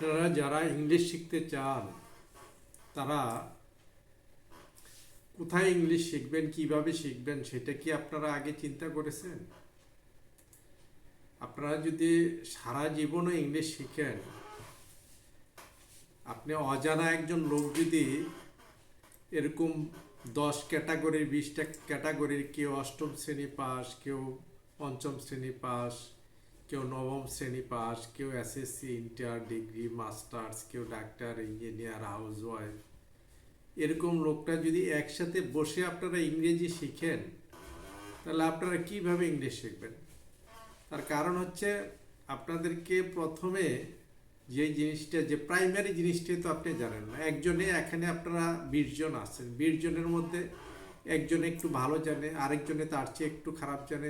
আপনারা যারা ইংলিশ শিখতে চান তারা কোথায় ইংলিশ শিখবেন, কিভাবে শিখবেন সেটা কি আপনারা আগে চিন্তা করেছেন? আপনারা যদি সারা জীবনে ইংলিশ শিখেন, আপনি অজানা একজন লোক যদি এরকম 10 ক্যাটাগরির 20টা ক্যাটাগরির, কেউ অষ্টম শ্রেণী পাস, কেউ পঞ্চম শ্রেণী পাস, কেউ নবম শ্রেণী পাস, কেউ এসএসসি, ইন্টার, ডিগ্রি, মাস্টার্স, কেউ ডাক্তার, ইঞ্জিনিয়ার, হাউসওয়াইফ, এরকম লোকটা যদি একসাথে বসে আপনারা ইংরেজি শিখেন, তাহলে আপনারা কিভাবে ইংলিশ শিখবেন? তার কারণ হচ্ছে আপনাদেরকে প্রথমে যে জিনিসটা, যে প্রাইমারি জিনিসটাই তো আপনি জানেন না। একজনে, এখানে আপনারা 20 জন আছেন, 20 জনের মধ্যে একজনে একটু ভালো জানে, আরেকজনে তার চেয়ে একটু খারাপ জানে,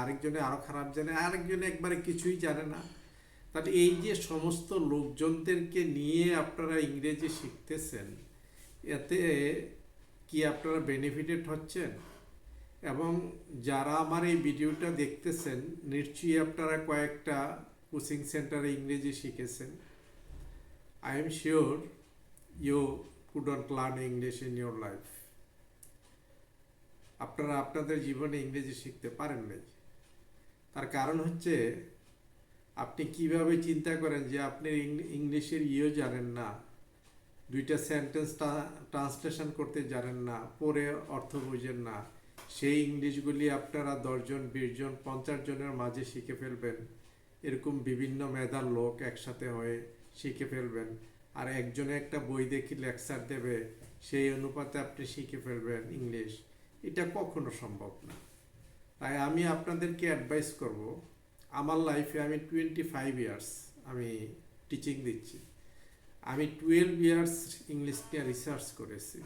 আরেকজনে আরও খারাপ জানে, আরেকজনে একবারে কিছুই জানে না। তাহলে এই যে সমস্ত লোকজনদেরকে নিয়ে আপনারা ইংরেজি শিখতেছেন, এতে কি আপনারা বেনিফিটেড হচ্ছেন? এবং যারা আমার এই ভিডিওটা দেখতেছেন, নিশ্চয়ই আপনারা কয়েকটা কোচিং সেন্টারে ইংরেজি শিখেছেন। I am sure you couldn't learn English in your life. আপনারা আপনাদের জীবনে ইংরেজি শিখতে পারেন নাই। তার কারণ হচ্ছে আপনি কিভাবে চিন্তা করেন যে আপনি ইংলিশের জানেন না, দুইটা সেন্টেন্স ট্রান্সলেশন করতে জানেন না, পরে অর্থ বুঝেন না, সেই ইংলিশগুলি আপনারা 10 জন, 20 জন, 50 জনের মাঝে শিখে ফেলবেন। এরকম বিভিন্ন মেধার লোক একসাথে হয়ে শিখে ফেলবেন। আর একজনে একটা বই দেখে লেকচার দেবে, সেই অনুপাতে আপনি শিখে ফেলবেন ইংলিশ। এটা কখনো সম্ভব না। তাই আমি আপনাদেরকে অ্যাডভাইস করব, আমার লাইফে আমি 25 ইয়ার্স আমি টিচিং দিচ্ছি। আমি 12 ইয়ার্স ইংলিশ নিয়ে রিসার্চ করেছি।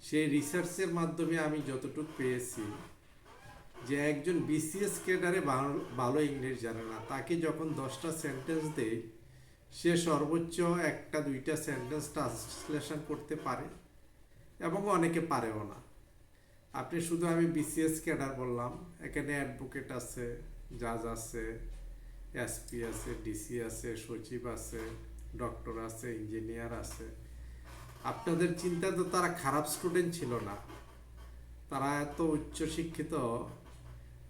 সেই রিসার্চের মাধ্যমে আমি যতটুকু পেয়েছি যে একজন বিসিএস ক্যাডারে ভালো ইংলিশ জানে না, তাকে যখন 10টা সেন্টেন্স দেয়, সে সর্বোচ্চ 1-2টা সেন্টেন্স ট্রান্সলেশন করতে পারে, এবং অনেকে পারেও না। আপনি শুধু, আমি বিসিএস ক্যাডার বললাম, এখানে অ্যাডভোকেট আছে, জাজ আছে, এসপি আছে, ডিসি আছে, সচিব আছে, ডক্টর আছে, ইঞ্জিনিয়ার আছে। আপনাদের চিন্তা তো তারা খারাপ স্টুডেন্ট ছিল না, তারা এত উচ্চশিক্ষিত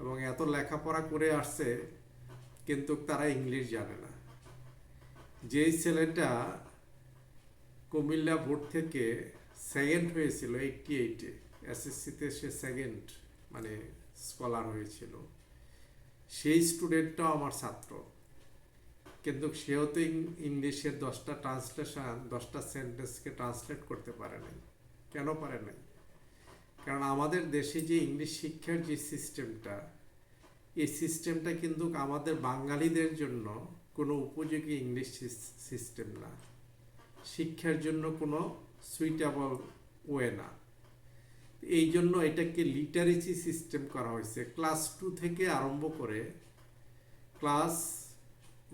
এবং এত লেখাপড়া করে আসছে, কিন্তু তারা ইংলিশ জানে না। যেই ছেলেটা কুমিল্লা বোর্ড থেকে সেকেন্ড হয়েছিল 88-এ, এসএসসিতে সে সেকেন্ড মানে স্কলার হয়েছিল, সেই স্টুডেন্টটাও আমার ছাত্র। কিন্তু সেও তো ইংলিশের 10টা ট্রান্সলেশন, 10টা সেন্টেন্সকে ট্রান্সলেট করতে পারে নাই। কেন পারে নাই? কারণ আমাদের দেশে যে ইংলিশ শিক্ষার যে সিস্টেমটা, এই সিস্টেমটা কিন্তু আমাদের বাঙালিদের জন্য কোনো উপযোগী ইংলিশ সিস্টেম না, শিক্ষার জন্য কোনো সুইটেবল ওয়ে না। এই জন্য এটাকে লিটারেসি সিস্টেম করা হয়েছে। ক্লাস 2 থেকে আরম্ভ করে ক্লাস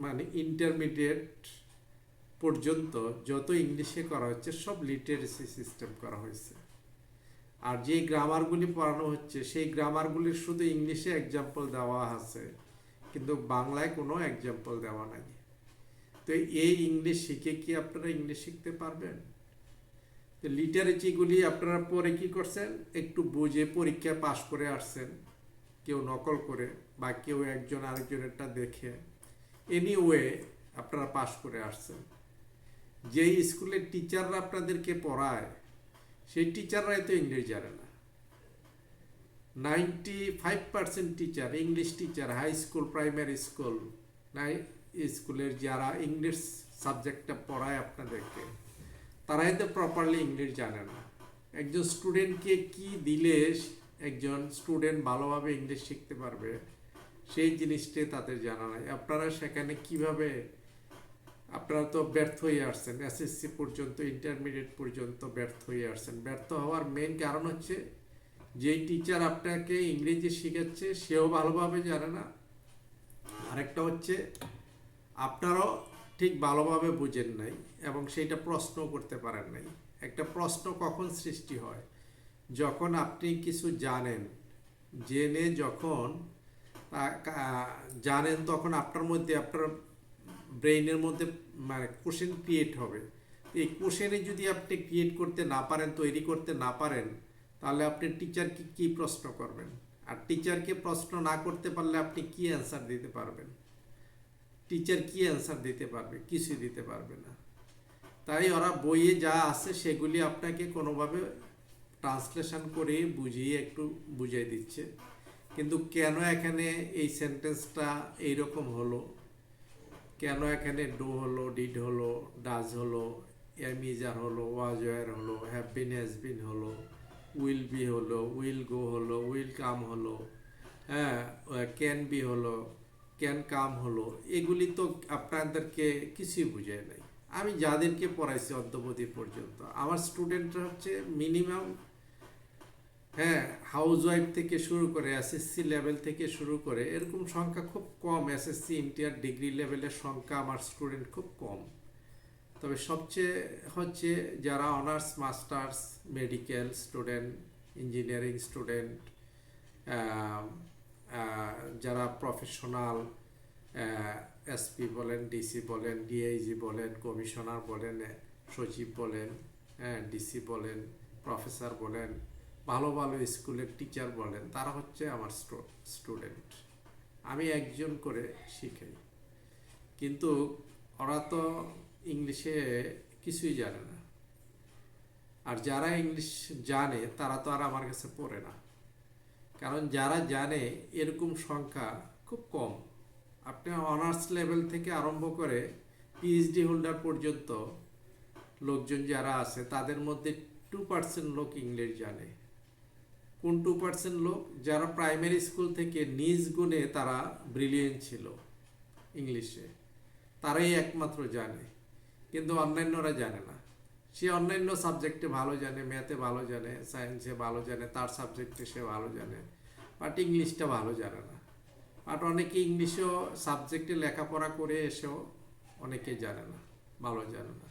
মানে ইন্টারমিডিয়েট পর্যন্ত যত ইংলিশে করা হচ্ছে সব লিটারেসি সিস্টেম করা হয়েছে। আর যে গ্রামারগুলি পড়ানো হচ্ছে, সেই গ্রামারগুলির শুধু ইংলিশে এক্সাম্পল দেওয়া আছে, কিন্তু বাংলায় কোনো এক্সাম্পল দেওয়া নাই। তো এই ইংলিশ শিখে কি আপনারা ইংলিশ শিখতে পারবেন? তো লিটারেচিগুলি আপনারা পরে কি করছেন, একটু বুঝে পরীক্ষা পাশ করে আসছেন, কেউ নকল করে বা কেউ একজন আরেকজনেরটা দেখে, এনিওয়ে আপনারা পাশ করে আসছেন। যেই স্কুলের টিচাররা আপনাদেরকে পড়ায়, সেই টিচাররাই তো ইংলিশ জানে না। 95% teacher, English teacher, high school, primary school, স্কুলের যারা ইংলিশ সাবজেক্টটা পড়ায় আপনাদেরকে, তারাই তো প্রপারলি ইংলিশ জানে না। একজন স্টুডেন্টকে কি দিলে একজন স্টুডেন্ট ভালোভাবে ইংলিশ শিখতে পারবে, সেই জিনিসটাই তাদের জানা নাই। আপনারা সেখানে কিভাবে, আপনারা তো ব্যর্থ হয়ে আসছেন, এসএসসি পর্যন্ত, ইন্টারমিডিয়েট পর্যন্ত ব্যর্থ হয়ে আসছেন। ব্যর্থ হওয়ার মেইন কারণ হচ্ছে যেই টিচার আপনাকে ইংরেজি শেখাচ্ছে সেও ভালোভাবে জানে না, আরেকটা হচ্ছে আপনারাও ঠিক ভালোভাবে বুঝেন নাই এবং সেইটা প্রশ্ন করতে পারেন নাই। একটা প্রশ্ন কখন সৃষ্টি হয়? যখন আপনি কিছু জানেন, জেনে যখন জানেন, তখন আপনার মধ্যে আপনার ব্রেইনের মধ্যে মানে কোশ্চেন ক্রিয়েট হবে। এই কোশ্চেনে যদি আপনি ক্রিয়েট করতে না পারেন, তৈরি করতে না পারেন, তাহলে আপনি টিচারকে কি প্রশ্ন করবেন? আর টিচারকে প্রশ্ন না করতে পারলে আপনি কি অ্যান্সার দিতে পারবেন? টিচার কি অ্যান্সার দিতে পারবে? কিছুই দিতে পারবে না। তাই ওরা বইয়ে যা আছে সেগুলি আপনাকে কোনোভাবে ট্রান্সলেশন করে বুঝিয়ে একটু বুঝিয়ে দিচ্ছে, কিন্তু কেন এখানে এই সেন্টেন্সটা এইরকম হলো, কেন এখানে ডু হলো, ডিড হলো, ডাজ হলো, এমিজার হলো, ওয়াজ ওয়ার হলো, হ্যাভ বিন হ্যাজ বিন হলো, উইল বি হলো, উইল গো হলো, উইল কাম হলো, হ্যাঁ, ক্যান বি হলো, ক্যান কাম হলো, এগুলি তো আপনাদেরকে কিছুই বুঝায় নাই। আমি যাদেরকে পড়াইছি অদ্যাবধি পর্যন্ত, আমার স্টুডেন্টরা হচ্ছে মিনিমাম, হ্যাঁ, হাউস ওয়াইফ থেকে শুরু করে এসএসসি লেভেল থেকে শুরু করে এরকম সংখ্যা খুব কম। এসএসসি ইন্টার ডিগ্রি লেভেলের সংখ্যা আমার স্টুডেন্ট খুব কম। তবে সবচেয়ে হচ্ছে যারা honours masters medical student, engineering student, যারা প্রফেশনাল, এসপি বলেন, ডিসি বলেন, ডিআইজি বলেন, কমিশনার বলেন, সচিব বলেন, ডিসি বলেন, প্রফেসর বলেন, ভালো ভালো স্কুলের টিচার বলেন, তারা হচ্ছে আমার স্টুডেন্ট। আমি একজন করে শিখাই, কিন্তু ওরা তো ইংলিশে কিছুই জানে না। আর যারা ইংলিশ জানে তারা তো আর আমার কাছে পড়ে না, কারণ যারা জানে এরকম সংখ্যা খুব কম। আপনি অনার্স লেভেল থেকে আরম্ভ করে পিএইচডি হোল্ডার পর্যন্ত লোকজন যারা আছে তাদের মধ্যে 2% লোক ইংলিশ জানে। কোন 2% লোক? যারা প্রাইমারি স্কুল থেকে নিজ গুণে তারা ব্রিলিয়েন্ট ছিল ইংলিশে, তারাই একমাত্র জানে, কিন্তু অন্যান্যরা জানে না। সে অন্যান্য সাবজেক্টে ভালো জানে, ম্যাথে ভালো জানে, সায়েন্সে ভালো জানে, তার সাবজেক্টে সে ভালো জানে, বাট ইংলিশটা ভালো জানে না। বাট অনেকে ইংলিশেও সাবজেক্টে লেখাপড়া করে এসেও অনেকে জানে না, ভালো জানে না।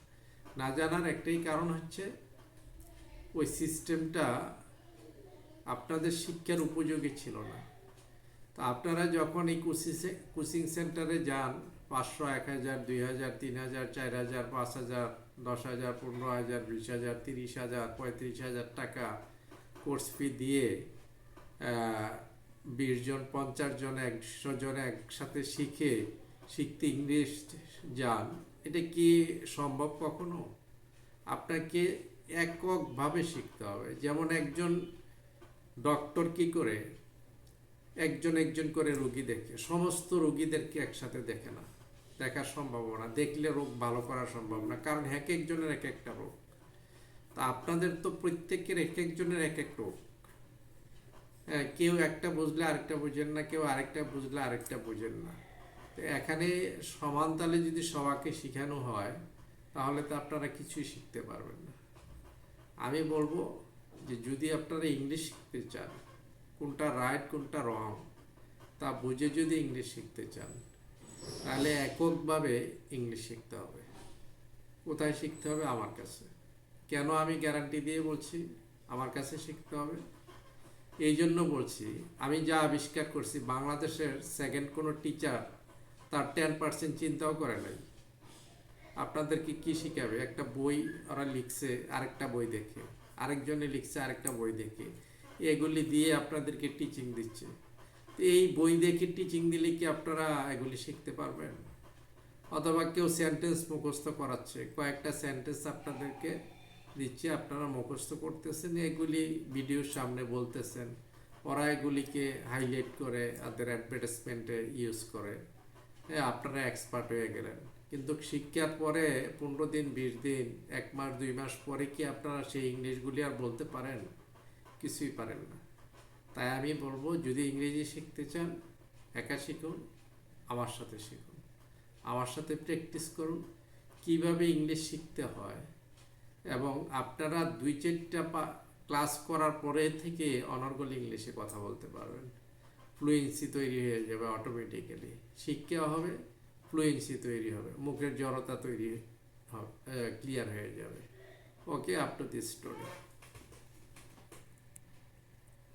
না জানার একটাই কারণ হচ্ছে ওই সিস্টেমটা আপনাদের শিক্ষার উপযোগী ছিল না। তো আপনারা যখন এই কোচিং সেন্টারে যান, 500, 1000, 2000, 3000, 4000, 5000, 10,000, 15,000, 20,000, 30,000, 35,000 টাকা কোর্স ফি দিয়ে 20 জন, 50 জন, 100 জন একসাথে শিখতে ইংলিশ যান, এটা কি সম্ভব কখনো? আপনাকে এককভাবে শিখতে হবে। যেমন একজন ডক্টর কি করে একজন একজন করে রোগী দেখে, সমস্ত রোগীদেরকে একসাথে দেখে না, দেখা সম্ভব না, দেখলে রোগ ভালো করা সম্ভব না, কারণ এক একজনের এক একটা রোগ। তা আপনাদের তো প্রত্যেকের এক একজনের এক এক রোগ। কেউ একটা বুঝলে আরেকটা বুঝেন না, কেউ আরেকটা বুঝলে আরেকটা বুঝেন না। তো এখানে সমান তালে যদি সবাইকে শেখানো হয়, তাহলে তো আপনারা কিছুই শিখতে পারবেন না। আমি বলবো যে যদি আপনারা ইংলিশ শিখতে চান, কোনটা রাইট কোনটা রং তা বুঝে যদি ইংলিশ শিখতে চান, তাহলে এককভাবে ইংলিশ শিখতে হবে। কোথায় শিখতে হবে? আমার কাছে। কেন আমি গ্যারান্টি দিয়ে বলছি আমার কাছে শিখতে হবে? এই জন্য বলছি, আমি যা আবিষ্কার করছি, বাংলাদেশের সেকেন্ড কোনো টিচার তার 10% চিন্তাও করে নাই। আপনাদেরকে কি শিখাবে? একটা বই ওরা লিখছে, আরেকটা বই দেখে, আরেকজনে লিখছে আরেকটা বই দেখে, এগুলি দিয়ে আপনাদেরকে টিচিং দিচ্ছে। তো এই বই দেখে টিচিং দিলে কি আপনারা এগুলি শিখতে পারবেন? অথবা কেউ সেন্টেন্স মুখস্থ করাচ্ছে, কয়েকটা সেন্টেন্স আপনাদেরকে দিচ্ছে, আপনারা মুখস্থ করতেছেন, এগুলি ভিডিওর সামনে বলতেছেন, ওরা এগুলিকে হাইলাইট করে তাদের অ্যাডভার্টাইজমেন্টে ইউজ করে, আপনারা এক্সপার্ট হয়ে গেলেন। কিন্তু শিক্ষার পরে 15 দিন, 20 দিন, 1 মাস, 2 মাস পরে কি আপনারা সেই ইংলিশগুলি আর বলতে পারেন? কিছুই পারেন না। তাই আমি বলবো, যদি ইংরেজি শিখতে চান, একা শিখুন, আমার সাথে শিখুন, আমার সাথে প্র্যাকটিস করুন কিভাবে ইংলিশ শিখতে হয়, এবং আপনারা 2-4টা ক্লাস করার পরে থেকে অনর্গল ইংলিশে কথা বলতে পারবেন। ফ্লুয়েন্সি তৈরি হয়ে যাবে অটোমেটিক্যালি। শিক্ষা হবে, ফ্লুয়েন্সি তৈরি হবে, মুখের জড়তা তৈরি হবে, ক্লিয়ার হয়ে যাবে। ওকে, আপ টু দিস স্টোরি।